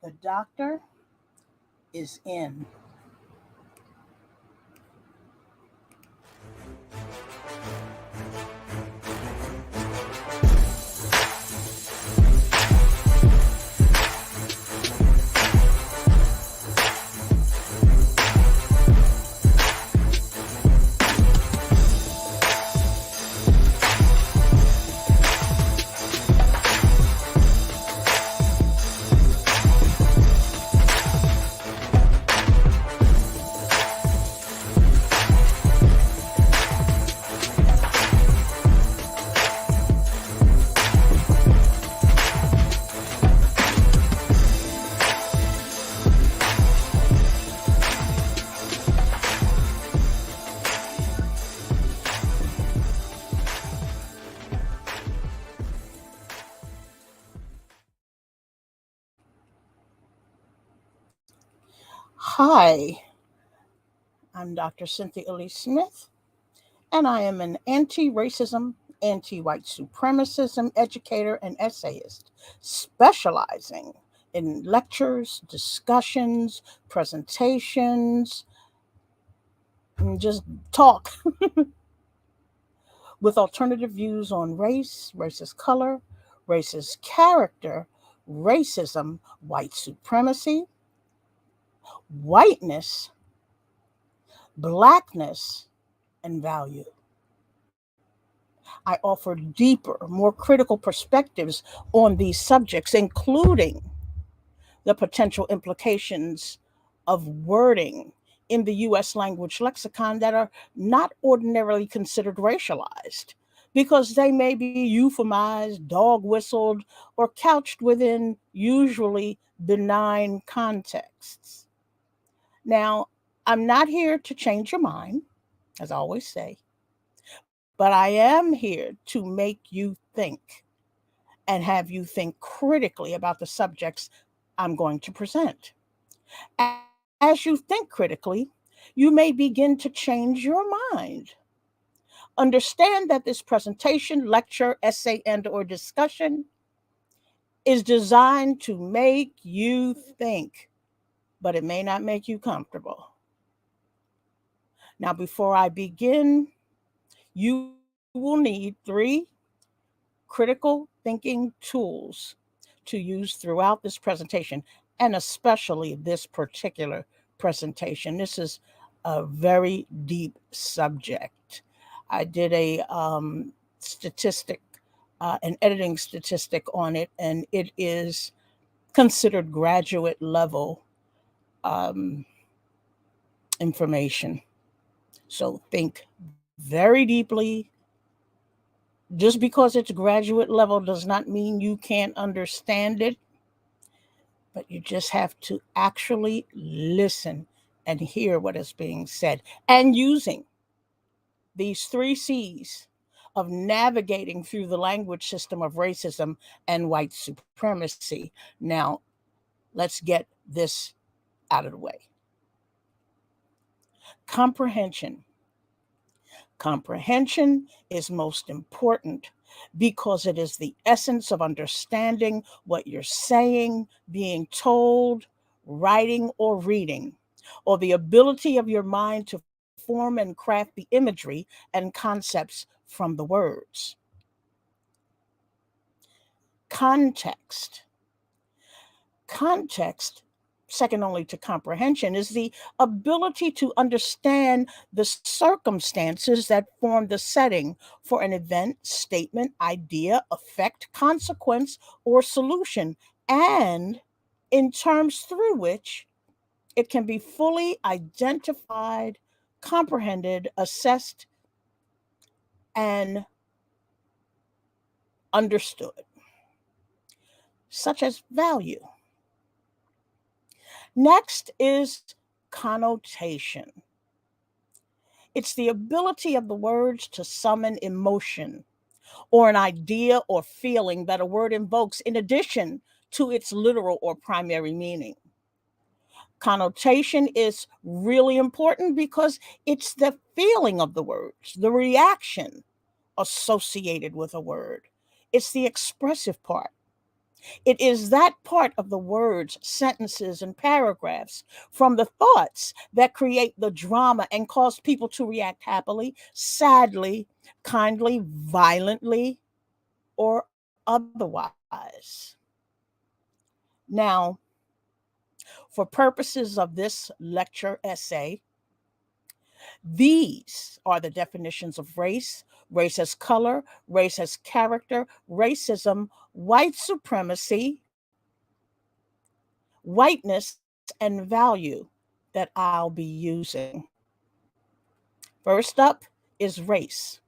The doctor is in. Hi, I'm Dr. Cynthia Elise Smith, and I am an anti racism, anti white supremacism educator and essayist, specializing in lectures, discussions, presentations, and just talk with alternative views on race, racist color, racist character, racism, white supremacy, whiteness, blackness, and value. I offer deeper, more critical perspectives on these subjects, including the potential implications of wording in the US language lexicon that are not ordinarily considered racialized because they may be euphemized, dog whistled, or couched within usually benign contexts. Now, I'm not here to change your mind, as I always say, but I am here to make you think and have you think critically about the subjects I'm going to present. As you think critically, you may begin to change your mind. Understand that this presentation, lecture, essay, and or discussion is designed to make you think, but it may not make you comfortable. Now, before I begin, you will need 3 critical thinking tools to use throughout this presentation, and especially this particular presentation. This is a very deep subject. I did a statistic, an editing statistic on it, and it is considered graduate level um, information. So think very deeply. Just because it's graduate level does not mean you can't understand it, but you just have to actually listen and hear what is being said. And using these 3 C's of navigating through the language system of racism and white supremacy. Now, let's get this out of the way. Comprehension. Comprehension is most important because it is the essence of understanding what you're saying, being told, writing, or reading, or the ability of your mind to form and craft the imagery and concepts from the words. Context. Context, second only to comprehension, is the ability to understand the circumstances that form the setting for an event, statement, idea, effect, consequence, or solution, and in terms through which it can be fully identified, comprehended, assessed, and understood, such as value. Next is connotation. It's the ability of the words to summon emotion or an idea or feeling that a word invokes in addition to its literal or primary meaning. Connotation is really important because it's the feeling of the words, the reaction associated with a word. It's the expressive part. It is that part of the words, sentences, and paragraphs from the thoughts that create the drama and cause people to react happily, sadly, kindly, violently, or otherwise. Now, for purposes of this lecture essay, these are the definitions of race: race as color, race as character, racism, white supremacy, whiteness, and value that I'll be using. First up is race.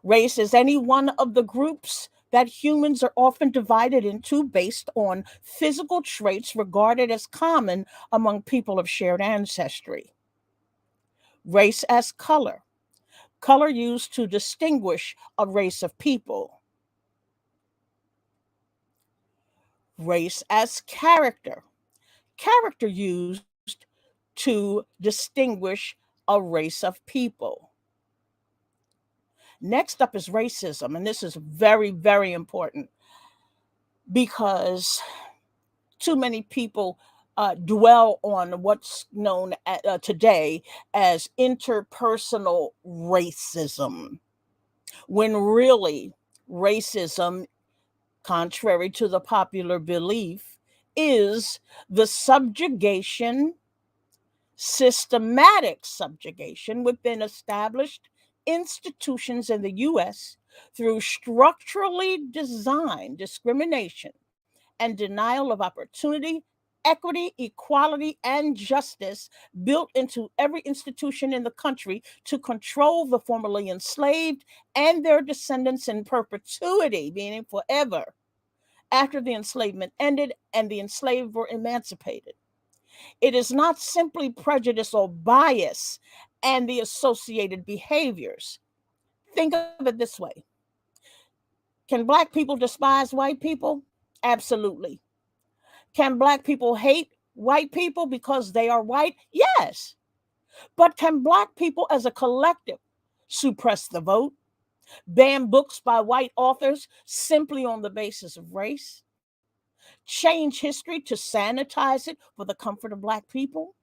Race is any one of the groups that humans are often divided into based on physical traits regarded as common among people of shared ancestry. Race as color. Color used to distinguish a race of people. Race as character. Character used to distinguish a race of people. Next up is racism, and this is very, very important because too many people dwell on what's known today as interpersonal racism, when really racism, contrary to the popular belief, is the subjugation, systematic subjugation within established institutions in the US through structurally designed discrimination and denial of opportunity, equity, equality, and justice built into every institution in the country to control the formerly enslaved and their descendants in perpetuity, meaning forever, after the enslavement ended and the enslaved were emancipated. It is not simply prejudice or bias and the associated behaviors. Think of it this way: can Black people despise white people? Absolutely. Can Black people hate white people because they are white? Yes. But can Black people as a collective suppress the vote, ban books by white authors simply on the basis of race, change history to sanitize it for the comfort of Black people,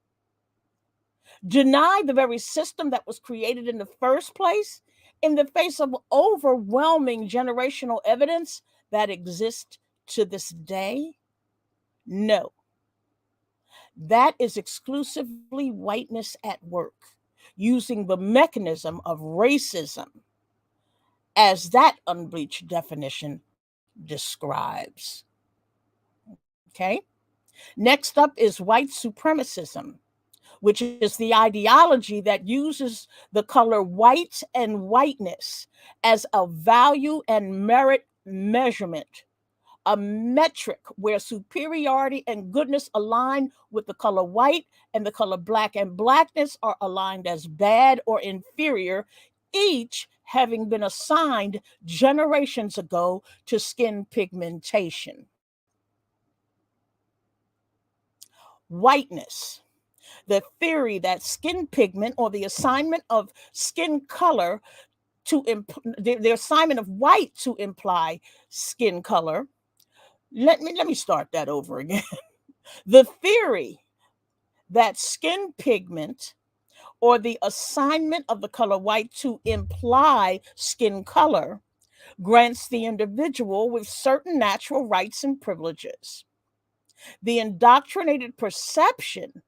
deny the very system that was created in the first place in the face of overwhelming generational evidence that exists to this day? No. That is exclusively whiteness at work, using the mechanism of racism as that unbleached definition describes. Okay? Next up is white supremacism, which is the ideology that uses the color white and whiteness as a value and merit measurement, a metric where superiority and goodness align with the color white and the color black, and blackness are aligned as bad or inferior, each having been assigned generations ago to skin pigmentation. Whiteness, the theory that skin pigment or the assignment of skin color to the assignment of white to imply skin color. Let me start that over again. The theory that skin pigment or the assignment of the color white to imply skin color grants the individual with certain natural rights and privileges. The indoctrinated perception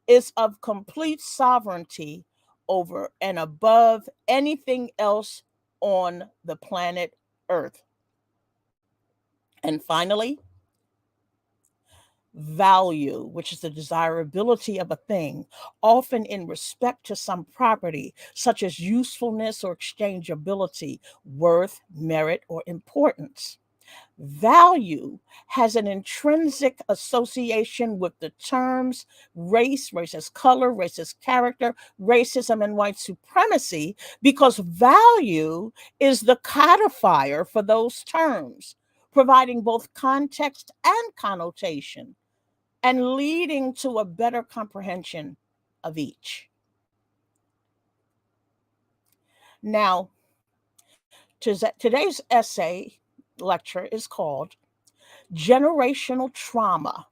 is of complete sovereignty over and above anything else on the planet Earth. And finally, value, which is the desirability of a thing, often in respect to some property, such as usefulness or exchangeability, worth, merit, or importance. Value has an intrinsic association with the terms race, race as color, race as character, racism, and white supremacy, because value is the codifier for those terms, providing both context and connotation and leading to a better comprehension of each. Now, today's essay lecture is called generational trauma,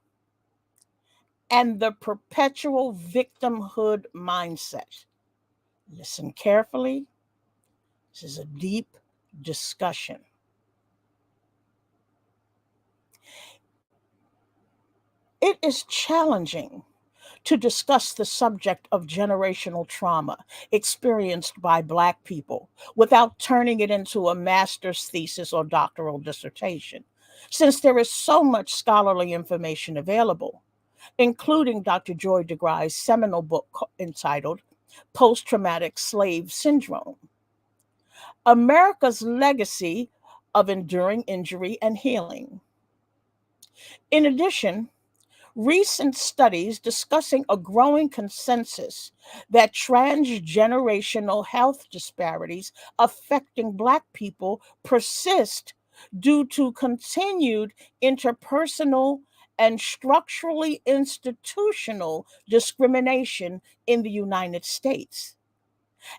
and the perpetual victimhood mindset. Listen carefully. This is a deep discussion. It is challenging to discuss the subject of generational trauma experienced by Black people without turning it into a master's thesis or doctoral dissertation, since there is so much scholarly information available, including Dr. Joy DeGruy's seminal book entitled Post Traumatic Slave Syndrome: America's Legacy of Enduring Injury and Healing. In addition, recent studies discussing a growing consensus that transgenerational health disparities affecting Black people persist due to continued interpersonal and structurally institutional discrimination in the United States,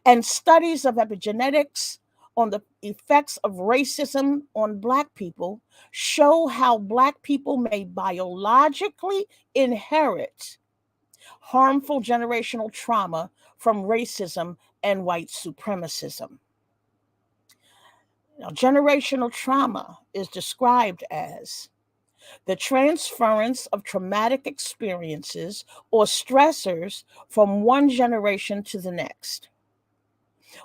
and studies of epigenetics on the effects of racism on Black people show how Black people may biologically inherit harmful generational trauma from racism and white supremacism. Now, generational trauma is described as the transference of traumatic experiences or stressors from one generation to the next.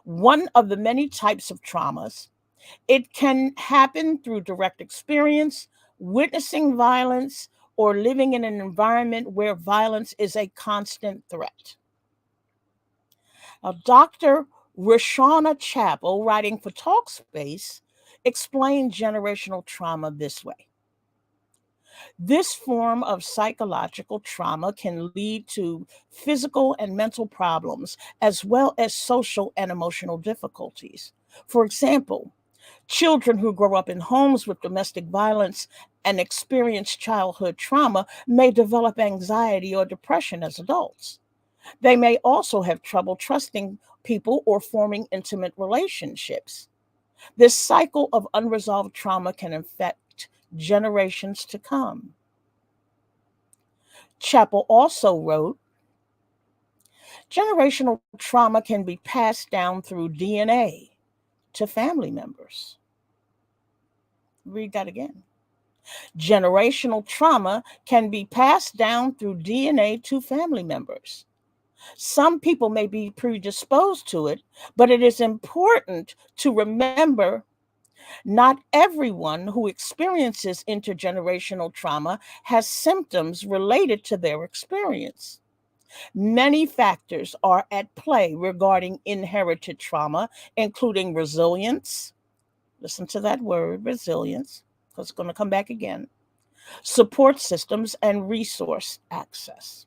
One of the many types of traumas, it can happen through direct experience, witnessing violence, or living in an environment where violence is a constant threat. Now, Dr. Rashana Chappell, writing for Talkspace, explained generational trauma this way. This form of psychological trauma can lead to physical and mental problems, as well as social and emotional difficulties. For example, children who grow up in homes with domestic violence and experience childhood trauma may develop anxiety or depression as adults. They may also have trouble trusting people or forming intimate relationships. This cycle of unresolved trauma can affect generations to come. Chappell also wrote, generational trauma can be passed down through DNA to family members. Read that again. Generational trauma can be passed down through DNA to family members. Some people may be predisposed to it, but it is important to remember not everyone who experiences intergenerational trauma has symptoms related to their experience. Many factors are at play regarding inherited trauma, including resilience. Listen to that word, resilience, because it's going to come back again. Support systems and resource access.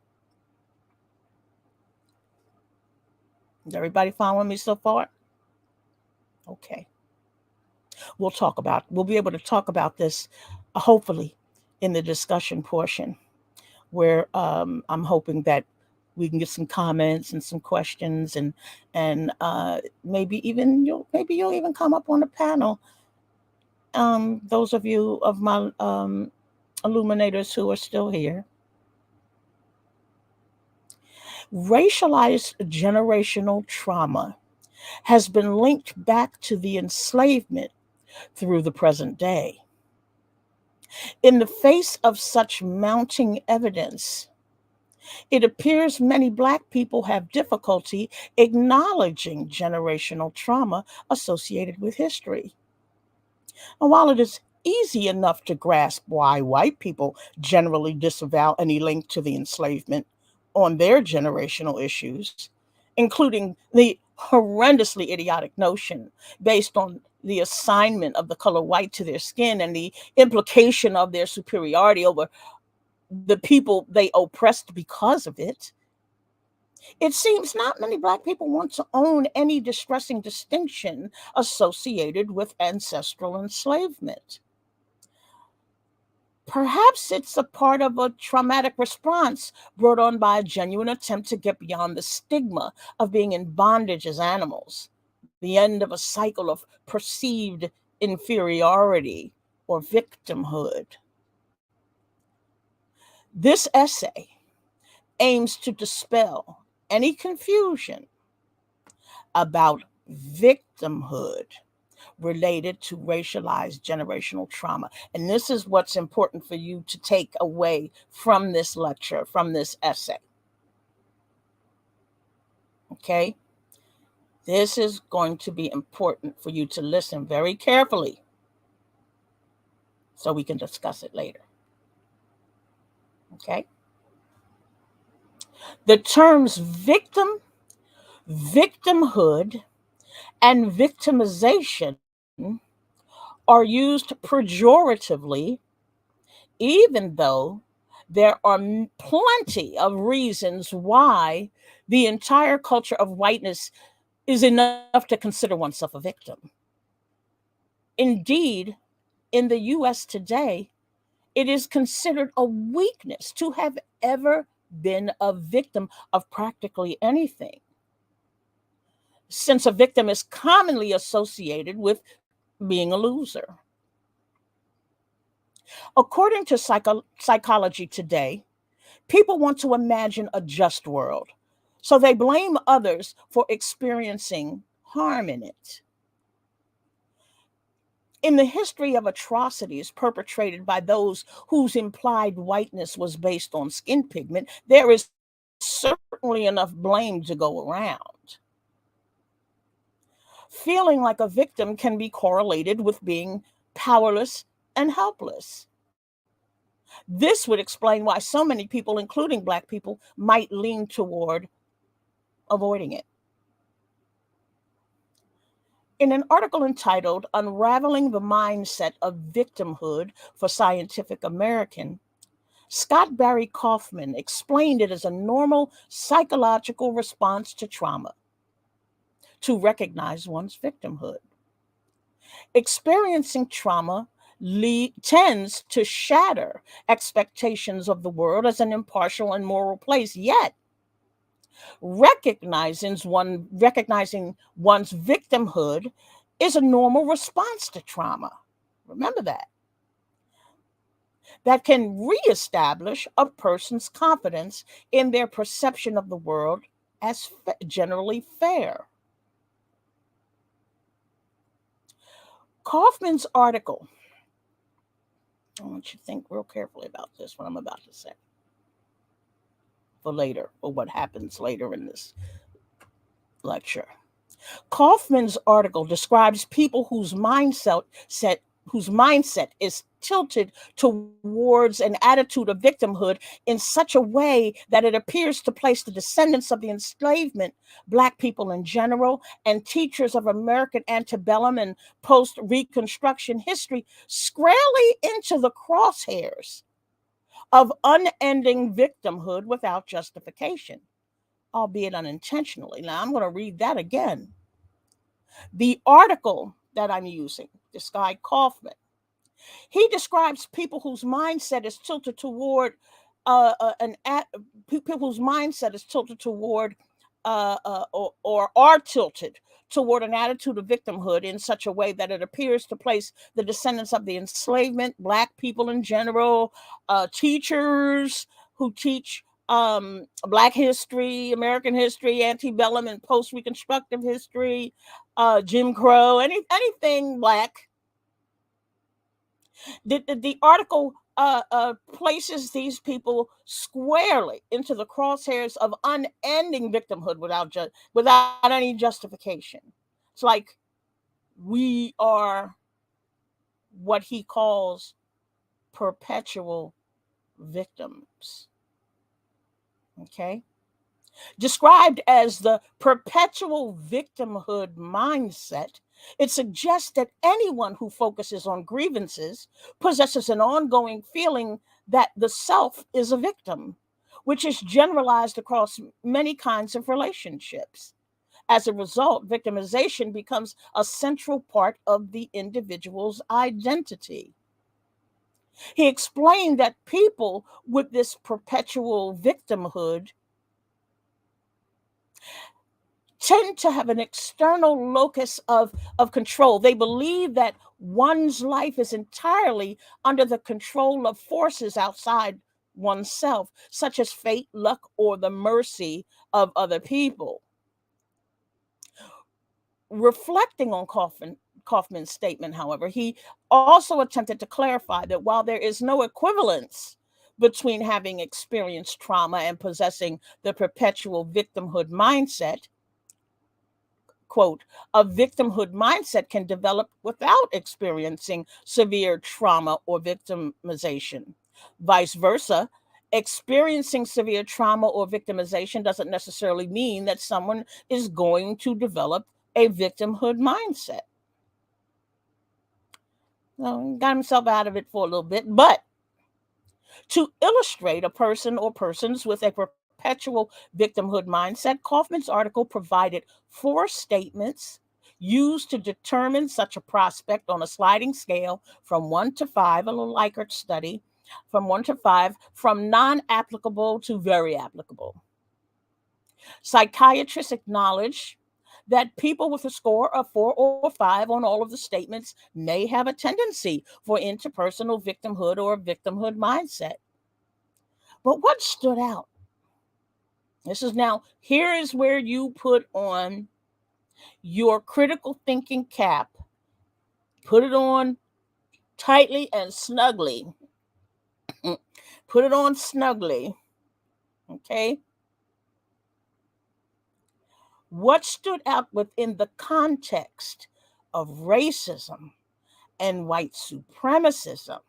Is everybody following me so far? Okay. We'll be able to talk about this hopefully in the discussion portion, where I'm hoping that we can get some comments and some questions, and maybe you'll even come up on the panel. Those of you of my illuminators who are still here. Racialized generational trauma has been linked back to the enslavement through the present day. In the face of such mounting evidence, it appears many Black people have difficulty acknowledging generational trauma associated with history. And while it is easy enough to grasp why white people generally disavow any link to the enslavement on their generational issues, including the horrendously idiotic notion based on the assignment of the color white to their skin and the implication of their superiority over the people they oppressed because of it, it seems not many Black people want to own any distressing distinction associated with ancestral enslavement. Perhaps it's a part of a traumatic response brought on by a genuine attempt to get beyond the stigma of being in bondage as animals, the end of a cycle of perceived inferiority or victimhood. This essay aims to dispel any confusion about victimhood related to racialized generational trauma. And this is what's important for you to take away from this lecture, from this essay. Okay? This is going to be important for you to listen very carefully so we can discuss it later. Okay? The terms victim, victimhood, and victimization are used pejoratively, even though there are plenty of reasons why the entire culture of whiteness is enough to consider oneself a victim. Indeed, in the US today, it is considered a weakness to have ever been a victim of practically anything, since a victim is commonly associated with being a loser. According to psychology today, people want to imagine a just world, so they blame others for experiencing harm in it. In the history of atrocities perpetrated by those whose implied whiteness was based on skin pigment, there is certainly enough blame to go around. Feeling like a victim can be correlated with being powerless and helpless. This would explain why so many people, including Black people, might lean toward avoiding it. In an article entitled Unraveling the Mindset of Victimhood for Scientific American, Scott Barry Kaufman explained it as a normal psychological response to trauma to recognize one's victimhood. Experiencing trauma tends to shatter expectations of the world as an impartial and moral place, yet recognizing one's victimhood is a normal response to trauma. Remember that can reestablish a person's confidence in their perception of the world as generally fair. Kaufman's article, I want you to think real carefully about this, what I'm about to say, for later, or what happens later in this lecture. Kaufman's article describes people whose mindset is tilted towards an attitude of victimhood in such a way that it appears to place the descendants of the enslavement, Black people in general, and teachers of American antebellum and post-Reconstruction history squarely into the crosshairs of unending victimhood without justification, albeit unintentionally. Now, I'm going to read that again. The article that I'm using, this guy Kaufman, he describes people whose mindset is tilted toward people whose mindset is tilted toward or are tilted toward an attitude of victimhood in such a way that it appears to place the descendants of the enslavement, Black people in general, teachers who teach Black history, American history, antebellum and post-Reconstructive history, Jim Crow, anything Black. The article places these people squarely into the crosshairs of unending victimhood without any justification. It's like we are what he calls perpetual victims. Okay? Described as the perpetual victimhood mindset, it suggests that anyone who focuses on grievances possesses an ongoing feeling that the self is a victim, which is generalized across many kinds of relationships. As a result, victimization becomes a central part of the individual's identity. He explained that people with this perpetual victimhood tend to have an external locus of control. They believe that one's life is entirely under the control of forces outside oneself, such as fate, luck, or the mercy of other people. Reflecting on Kaufman's statement, however, he also attempted to clarify that while there is no equivalence between having experienced trauma and possessing the perpetual victimhood mindset, quote, a victimhood mindset can develop without experiencing severe trauma or victimization. Vice versa, experiencing severe trauma or victimization doesn't necessarily mean that someone is going to develop a victimhood mindset. So, got himself out of it for a little bit, but to illustrate a person or persons with a perpetual victimhood mindset, Kaufman's article provided 4 statements used to determine such a prospect on a sliding scale from 1 to 5, a little Likert study, from 1 to 5, from non applicable to very applicable. Psychiatrists acknowledge that people with a score of 4 or 5 on all of the statements may have a tendency for interpersonal victimhood or a victimhood mindset. But what stood out? This is now, here is where you put on your critical thinking cap, put it on tightly and snugly. Put it on snugly. Okay. What stood out within the context of racism and white supremacism?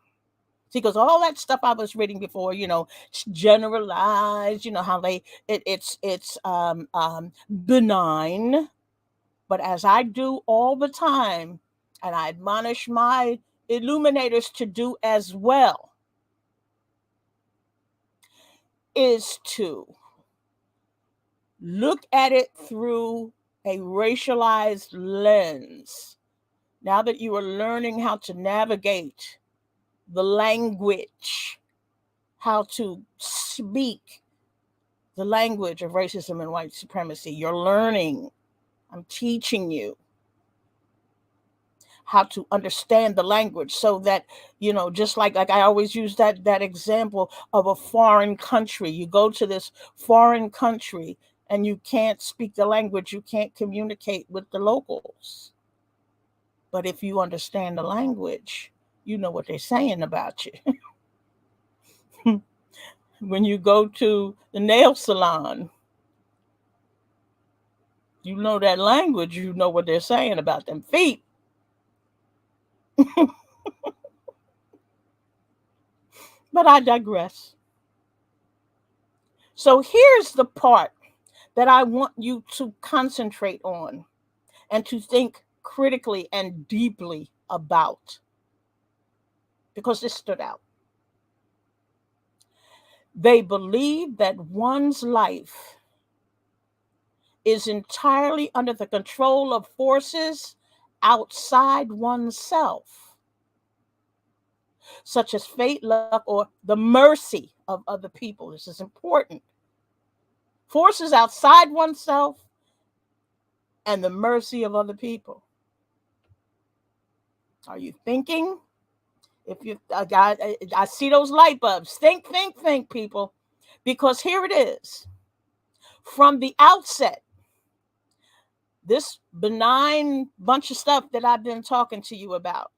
See, because all that stuff I was reading before, it's generalized, how it's benign. But as I do all the time, and I admonish my illuminators to do as well, is to look at it through a racialized lens. Now that you are learning how to navigate the language, how to speak the language of racism and white supremacy, you're learning. I'm teaching you how to understand the language so that, just like I always use that example of a foreign country. You go to this foreign country and you can't speak the language, you can't communicate with the locals. But if you understand the language, you know what they're saying about you. When you go to the nail salon, you know that language, you know what they're saying about them feet. But I digress. So here's the part that I want you to concentrate on and to think critically and deeply about, because this stood out. They believe that one's life is entirely under the control of forces outside oneself, such as fate, luck, or the mercy of other people. This is important. Forces outside oneself and the mercy of other people. Are you thinking? If you, I see those light bulbs. Think, people. Because here it is. From the outset, this benign bunch of stuff that I've been talking to you about,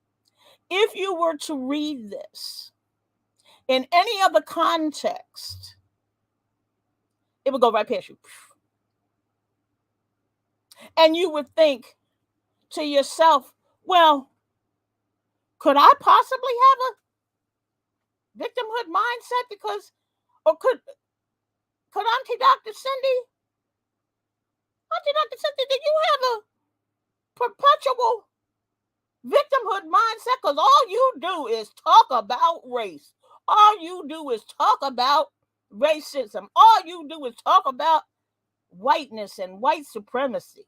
if you were to read this in any other context, it would go right past you. And you would think to yourself, well, could I possibly have a victimhood mindset? Because, or could Auntie Dr. Cindy, did you have a perpetual victimhood mindset? Because all you do is talk about race. All you do is talk about racism. All you do is talk about whiteness and white supremacy.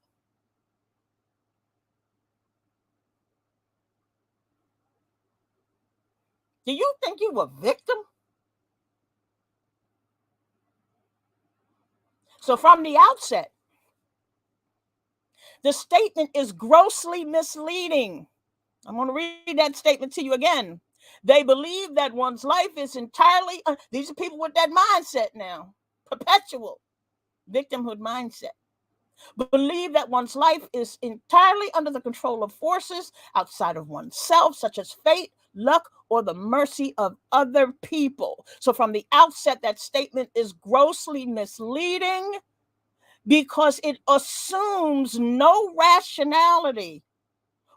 Do you think you were a victim? So from the outset, the statement is grossly misleading. I'm going to read that statement to you again. They believe that one's life is entirely, these are people with that mindset now, perpetual victimhood mindset. Believe that one's life is entirely under the control of forces outside of oneself, such as fate, luck, or the mercy of other people. So, from the outset, that statement is grossly misleading because it assumes no rationality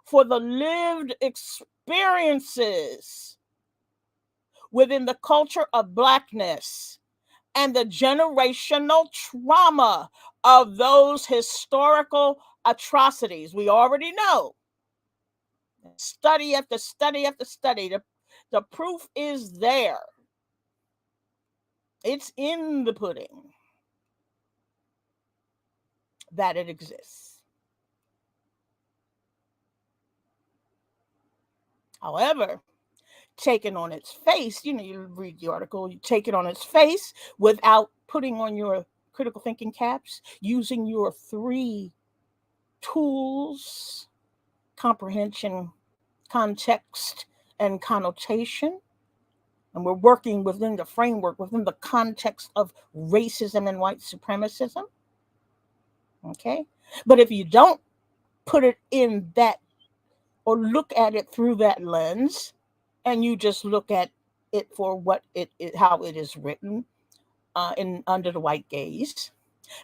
for the lived experiences within the culture of Blackness and the generational trauma of those historical atrocities. We already know, study after study after study, the proof is there. It's in the pudding that it exists. However, taken on its face, you read the article, you take it on its face without putting on your critical thinking caps, using your 3 tools: comprehension, context, and connotation. And we're working within the framework, within the context of racism and white supremacism. Okay? But if you don't put it in that, or look at it through that lens, and you just look at it for what how it is written under the white gaze,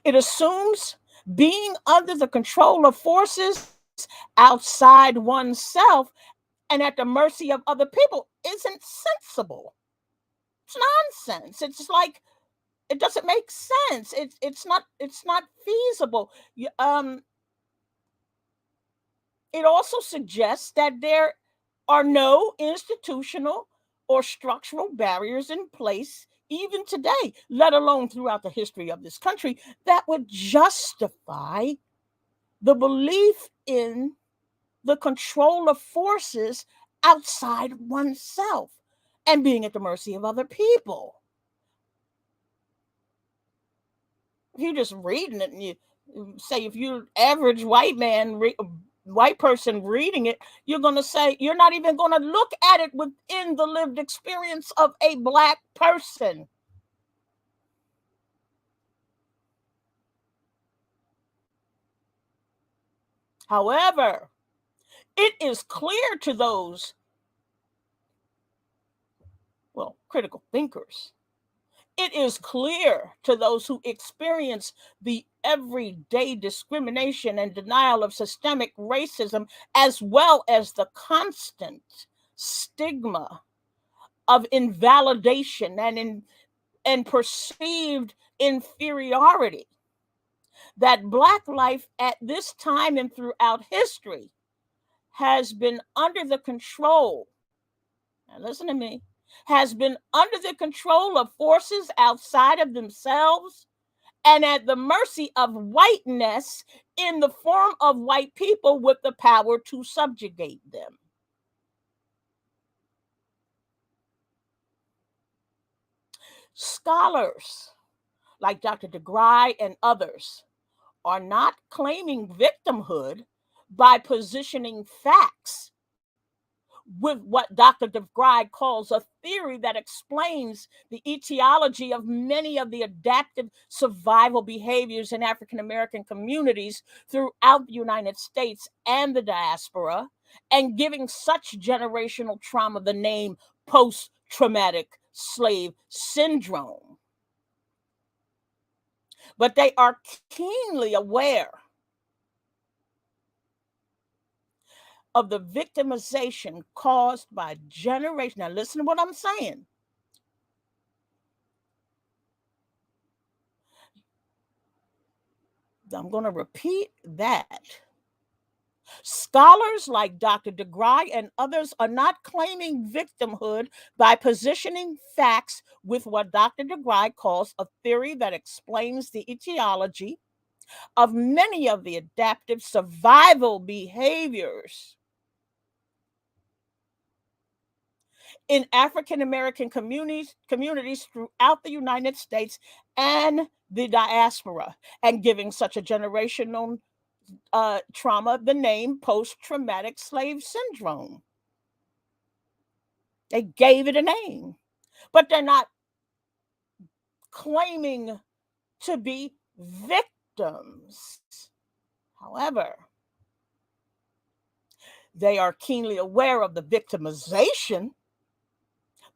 it assumes being under the control of forces outside oneself and at the mercy of other people isn't sensible. It's nonsense. It's like, it doesn't make sense. It's not feasible. It also suggests that there are no institutional or structural barriers in place even today, let alone throughout the history of this country, that would justify the belief in the control of forces outside oneself and being at the mercy of other people. If you're just reading it, and you say, if you're average white person reading it, you're going to say, you're not even going to look at it within the lived experience of a Black person. However, it is clear to those, critical thinkers, it is clear to those who experience the everyday discrimination and denial of systemic racism, as well as the constant stigma of invalidation and perceived inferiority, that Black life at this time and throughout history has been under the control, now listen to me, has been under the control of forces outside of themselves and at the mercy of whiteness in the form of white people with the power to subjugate them. Scholars like Dr. DeGry and others are not claiming victimhood by positioning facts with what Dr. DeGry calls a theory that explains the etiology of many of the adaptive survival behaviors in African American communities throughout the United States and the diaspora, and giving such generational trauma the name post-traumatic slave syndrome. But they are keenly aware of the victimization caused by generations. Now, listen to what I'm saying. I'm going to repeat that. Scholars like Dr. DeGry and others are not claiming victimhood by positioning facts with what Dr. DeGry calls a theory that explains the etiology of many of the adaptive survival behaviors in African American communities throughout the United States and the diaspora, and giving such a generational trauma the name post-traumatic slave syndrome. They gave it a name, but they're not claiming to be victims. However, they are keenly aware of the victimization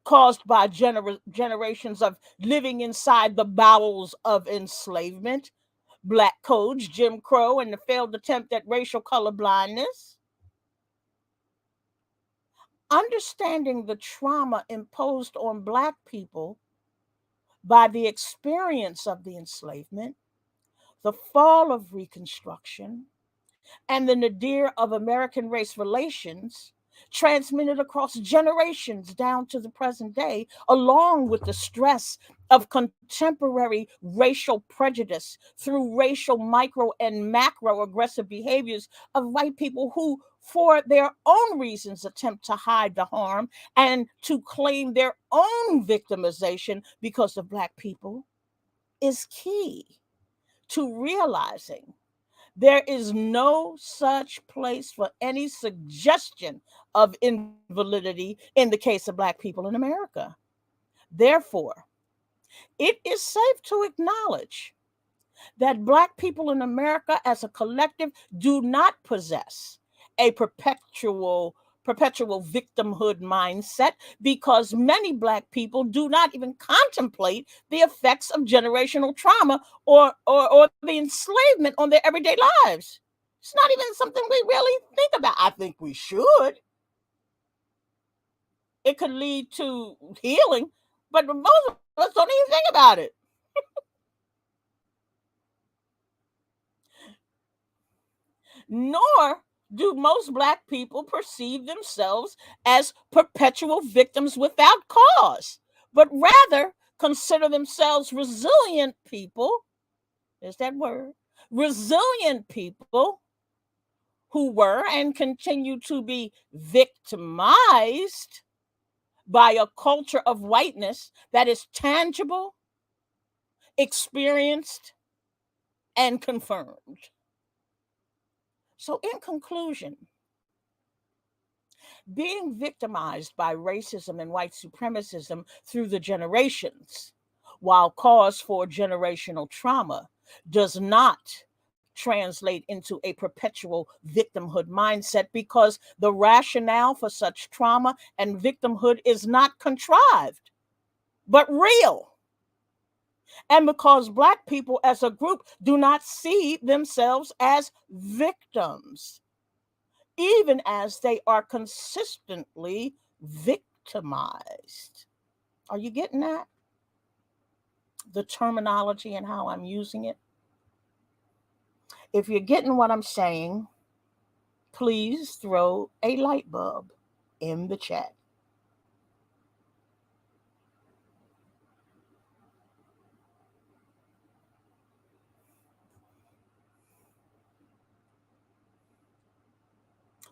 caused by generations of living inside the bowels of enslavement, black codes, Jim Crow, and the failed attempt at racial color blindness. Understanding the trauma imposed on black people by the experience of the enslavement, the fall of Reconstruction, and the nadir of American race relations transmitted across generations down to the present day, along with the stress of contemporary racial prejudice through racial micro and macro aggressive behaviors of white people who, for their own reasons, attempt to hide the harm and to claim their own victimization because of black people, is key to realizing there is no such place for any suggestion of invalidity in the case of black people in America. Therefore, it is safe to acknowledge that black people in America as a collective do not possess a perpetual victimhood mindset because many black people do not even contemplate the effects of generational trauma or the enslavement on their everyday lives. It's not even something we really think about. I think we should. It could lead to healing, but most of us don't even think about it. Nor do most black people perceive themselves as perpetual victims without cause, but rather consider themselves resilient people. There's that word. Resilient people who were and continue to be victimized by a culture of whiteness that is tangible, experienced, and confirmed. So, in conclusion, being victimized by racism and white supremacism through the generations, while cause for generational trauma, does not translate into a perpetual victimhood mindset because the rationale for such trauma and victimhood is not contrived, but real. And because black people as a group do not see themselves as victims, even as they are consistently victimized. Are you getting that? The terminology and how I'm using it. If you're getting what I'm saying, please throw a light bulb in the chat.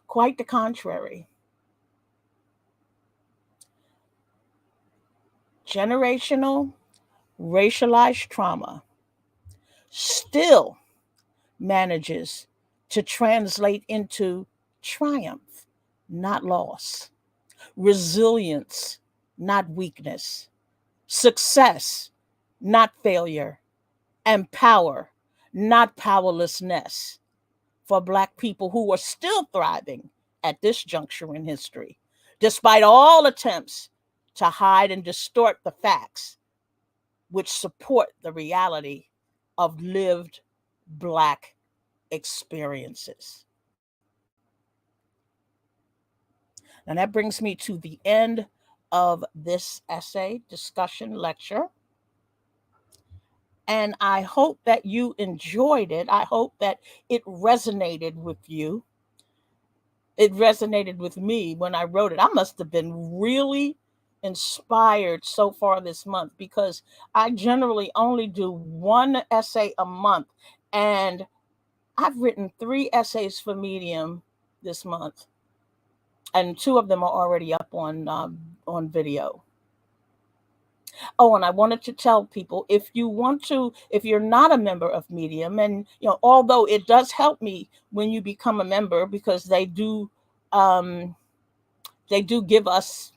Quite the contrary. Generational racialized trauma still manages to translate into triumph, not loss, resilience, not weakness, success, not failure, and power, not powerlessness, for black people who are still thriving at this juncture in history, despite all attempts to hide and distort the facts which support the reality of lived black experiences. And that brings me to the end of this essay, discussion, lecture. And I hope that you enjoyed it. I hope that it resonated with you. It resonated with me when I wrote it. I must have been really inspired so far this month because I generally only do one essay a month. And I've written 3 essays for Medium this month. And 2 of them are already up on video. Oh, and I wanted to tell people, if you're not a member of Medium, and although it does help me when you become a member because they do give us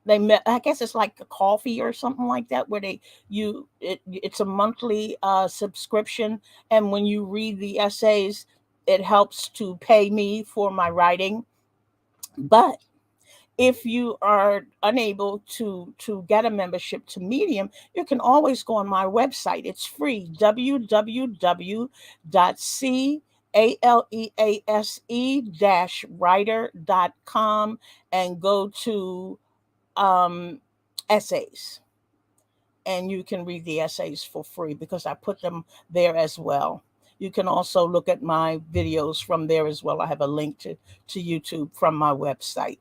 I guess it's like a coffee or something like that, where it's a monthly subscription, and when you read the essays, it helps to pay me for my writing. But if you are unable to get a membership to Medium, you can always go on my website. It's free, www.calease-writer.com, and go to essays, and you can read the essays for free because I put them there as well. You can also look at my videos from there as well. I have a link to YouTube from my website.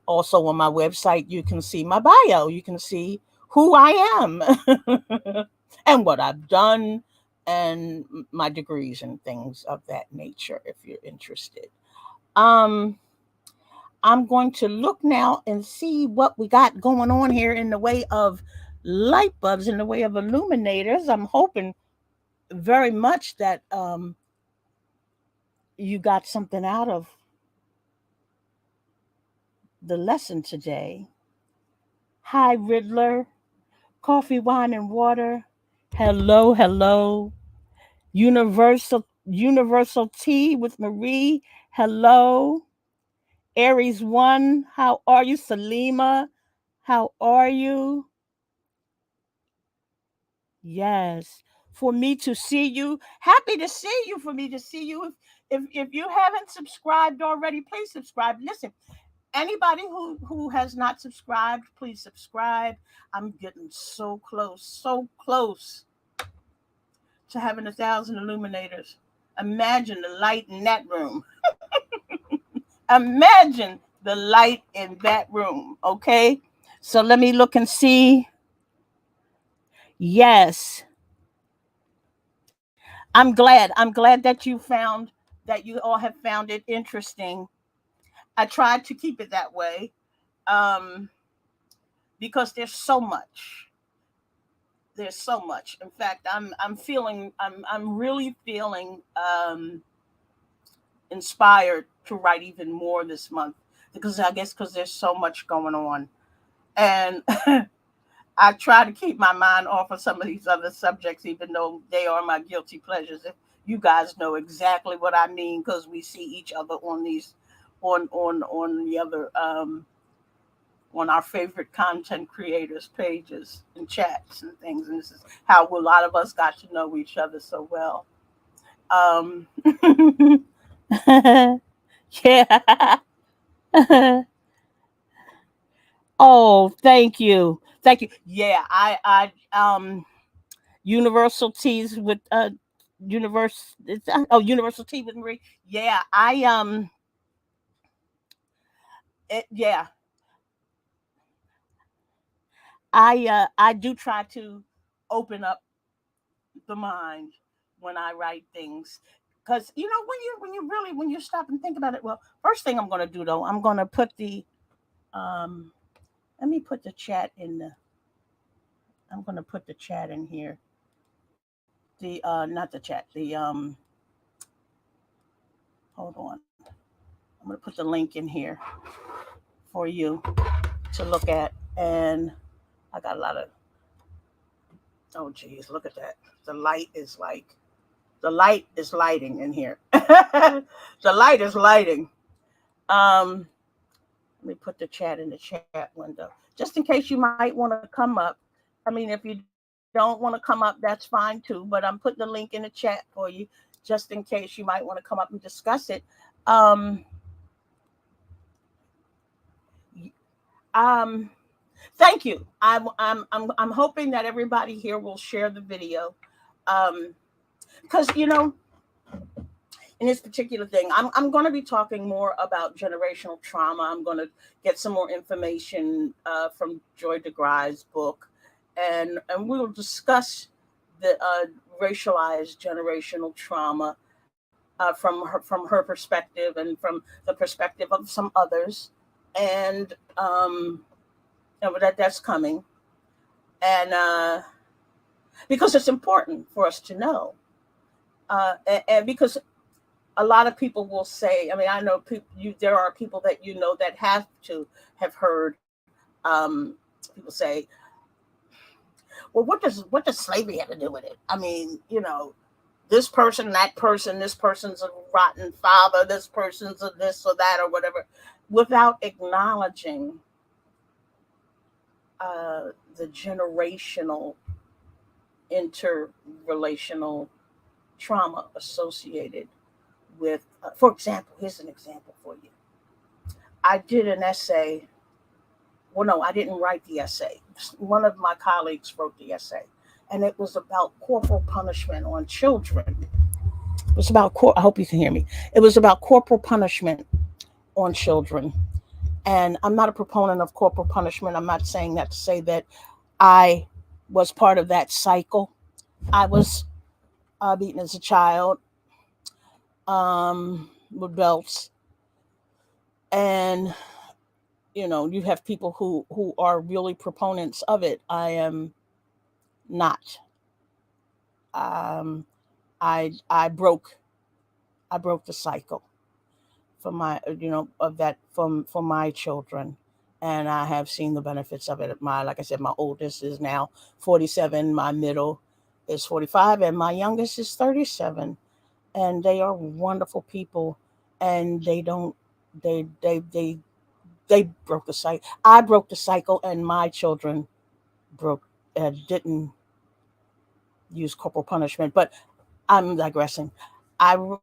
Also on my website, you can see my bio. You can see who I am and what I've done and my degrees and things of that nature if you're interested. Um, I'm going to look now and see what we got going on here in the way of light bulbs, in the way of illuminators. I'm hoping very much that you got something out of the lesson today. Hi, Riddler. Coffee, wine, and water. Hello, hello. Universal tea with Marie. Hello. Aries one. How are you? Salima. How are you? Yes. For me to see you. Happy to see you. For me to see you. If you haven't subscribed already, please subscribe. Listen, anybody who has not subscribed, please subscribe. I'm getting so close to having 1,000 illuminators. Imagine the light in that room. Imagine the light in that room. Okay. So let me look and see. Yes. I'm glad. I'm glad that you found that you all have found it interesting. I tried to keep it that way. Um, because there's so much. In fact, I'm really feeling inspired to write even more this month, because I guess because there's so much going on, and I try to keep my mind off of some of these other subjects, even though they are my guilty pleasures. You guys know exactly what I mean, because we see each other on these, on the other, on our favorite content creators pages and chats and things, and this is how a lot of us got to know each other so well. Um, yeah. Oh, thank you. Yeah, Universal Teas with Universal Tea with Marie. Yeah, yeah, I do try to open up the mind when I write things, because when you stop and think about it. Well, first thing I'm going to do, though, I'm going to put the um let me put the chat in the I'm going to put the chat in here. The not the chat, the hold on. I'm going to put the link in here for you to look at. And I got a lot of, oh geez, look at that. The light is like, the light is lighting in here. The light is lighting. Let me put the chat in the chat window, just in case you might want to come up. I mean, if you don't want to come up, that's fine too, but I'm putting the link in the chat for you, just in case you might want to come up and discuss it. Um, um, Thank you. I'm hoping that everybody here will share the video, um, because in this particular thing, I'm going to be talking more about generational trauma. I'm going to get some more information from Joy DeGrye's book, and we'll discuss the racialized generational trauma from her perspective and from the perspective of some others, and that's coming, and because it's important for us to know, and because a lot of people will say, I mean, I know there are people that that have to have heard People say, well, what does slavery have to do with it? I mean, this person, that person, this person's a rotten father, this person's a this or that or whatever, without acknowledging the generational interrelational trauma associated with, for example, here's an example for you. I did an essay. Well, no, I didn't write the essay. One of my colleagues wrote the essay, and it was about corporal punishment on children. It was about, I hope you can hear me. It was about corporal punishment on children. And I'm not a proponent of corporal punishment. I'm not saying that to say that I was part of that cycle. I was beaten as a child with belts. And, you have people who are really proponents of it. I am not. Um, I broke the cycle for my, of that for my children, and I have seen the benefits of it. Like I said, my oldest is now 47, my middle is 45, and my youngest is 37, and they are wonderful people, and they broke the cycle. I broke the cycle, and my children didn't use corporal punishment. But I'm digressing. I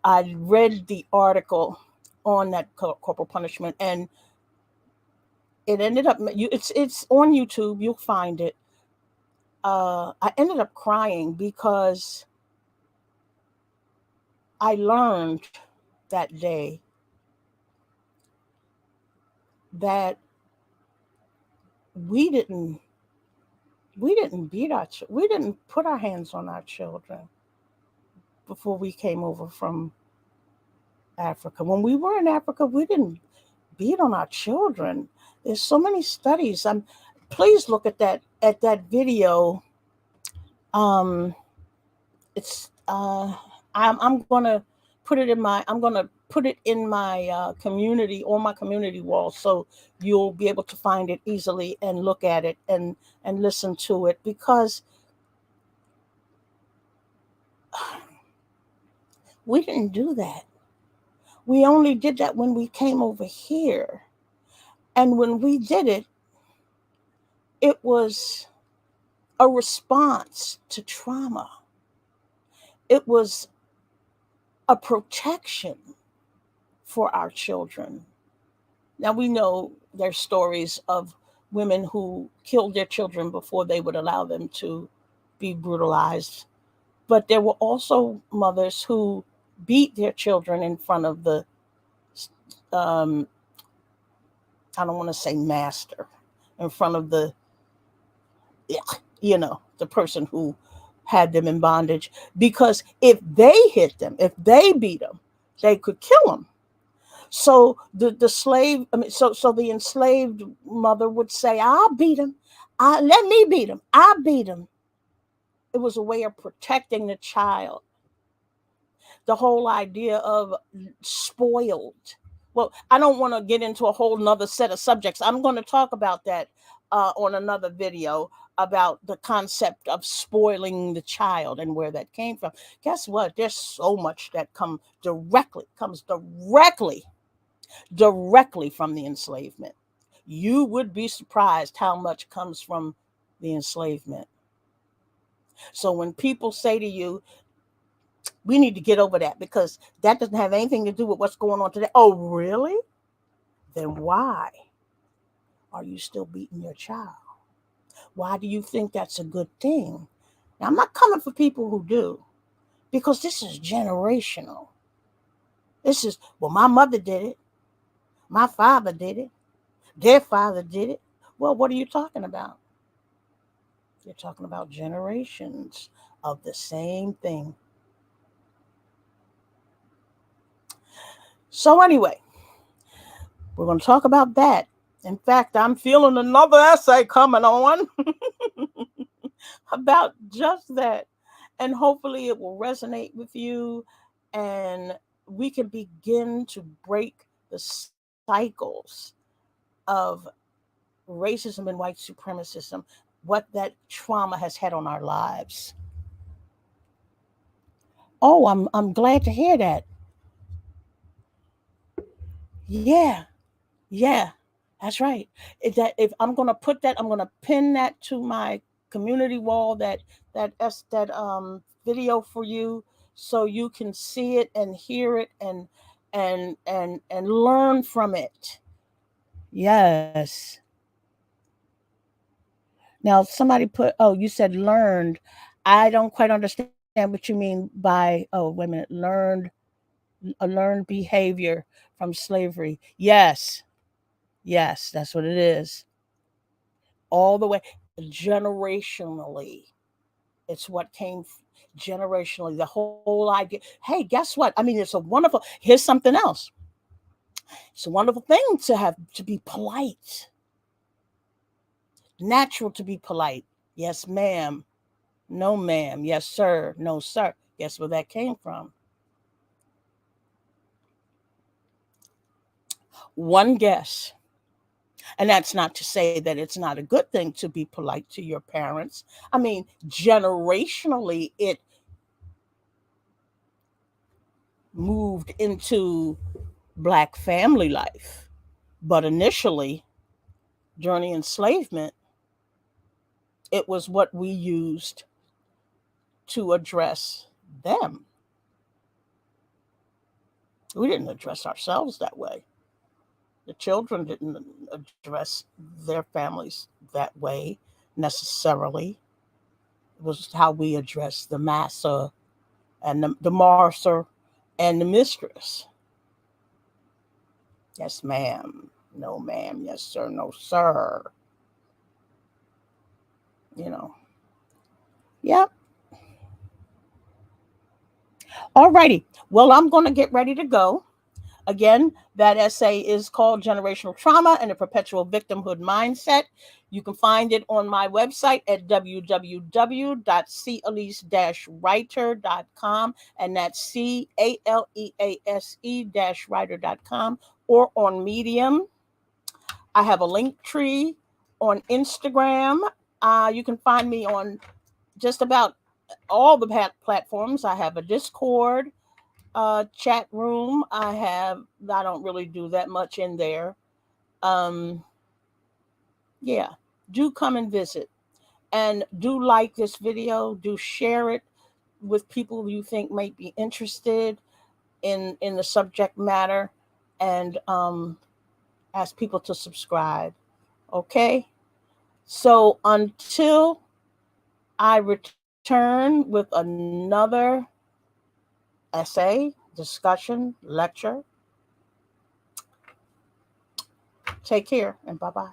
I read the article on that corporal punishment, and it ended up it's on YouTube. You'll find it. I ended up crying because I learned that day that we didn't beat we didn't put our hands on our children before we came over from Africa. When we were in Africa, we didn't beat on our children. There's so many studies. Please look at that video. It's I'm gonna put it in my community, on my community wall, so you'll be able to find it easily and look at it and listen to it, because we didn't do that. We only did that when we came over here, and when we did it, it was a response to trauma. It was a protection for our children. Now, we know there's stories of women who killed their children before they would allow them to be brutalized. But there were also mothers who beat their children in front of the, um, I don't want to say master, in front of the, the person who had them in bondage. Because if they hit them, if they beat them, they could kill them. So the slave, so the enslaved mother would say, "I'll beat him. Let me beat him. I beat him." It was a way of protecting the child. The whole idea of spoiled. Well, I don't want to get into a whole nother set of subjects. I'm going to talk about that on another video, about the concept of spoiling the child and where that came from. Guess what? There's so much that comes directly from the enslavement. You would be surprised how much comes from the enslavement. So when people say to you, we need to get over that because that doesn't have anything to do with what's going on today. Oh, really? Then why are you still beating your child? Why do you think that's a good thing? Now, I'm not coming for people who do, because this is generational. This is, well, my mother did it. My father did it. Their father did it. Well, what are you talking about? You're talking about generations of the same thing. So anyway, we're going to talk about that. In fact, I'm feeling another essay coming on about just that. And hopefully it will resonate with you, and we can begin to break the cycles of racism and white supremacism, what that trauma has had on our lives. Oh, I'm glad to hear that. Yeah, yeah, that's right. If I'm gonna put that, I'm gonna pin that to my community wall. That video for you, so you can see it and hear it and learn from it. Yes. Now somebody put. Oh, you said learned. I don't quite understand what you mean by. Oh, wait a minute. A learned behavior from slavery. Yes. Yes, that's what it is. All the way generationally. It's what came generationally. The whole idea. Hey, guess what? I mean, it's a wonderful. Here's something else. It's a wonderful thing to have to be polite. Natural to be polite. Yes, ma'am. No, ma'am. Yes, sir. No, sir. Guess where that came from? One guess. And that's not to say that it's not a good thing to be polite to your parents. I mean, generationally, it moved into Black family life. But initially, during enslavement, it was what we used to address them. We didn't address ourselves that way. The children didn't address their families that way necessarily. It was how we addressed the master and the master and the mistress. Yes, ma'am. No, ma'am. Yes, sir. No, sir. You know. Yep. All righty. Well, I'm going to get ready to go. Again, that essay is called Generational Trauma and the Perpetual Victimhood Mindset. You can find it on my website at www.calease-writer.com, and that's CALEASE-writer.com, or on Medium. I have a link tree on Instagram. You can find me on just about all the platforms. I have a Discord chat room. I don't really do that much in there. Um, yeah, do come and visit, and do like this video. Do share it with people you think might be interested in the subject matter, and ask people to subscribe. Okay, so until I return with another essay, discussion, lecture, take care and bye bye.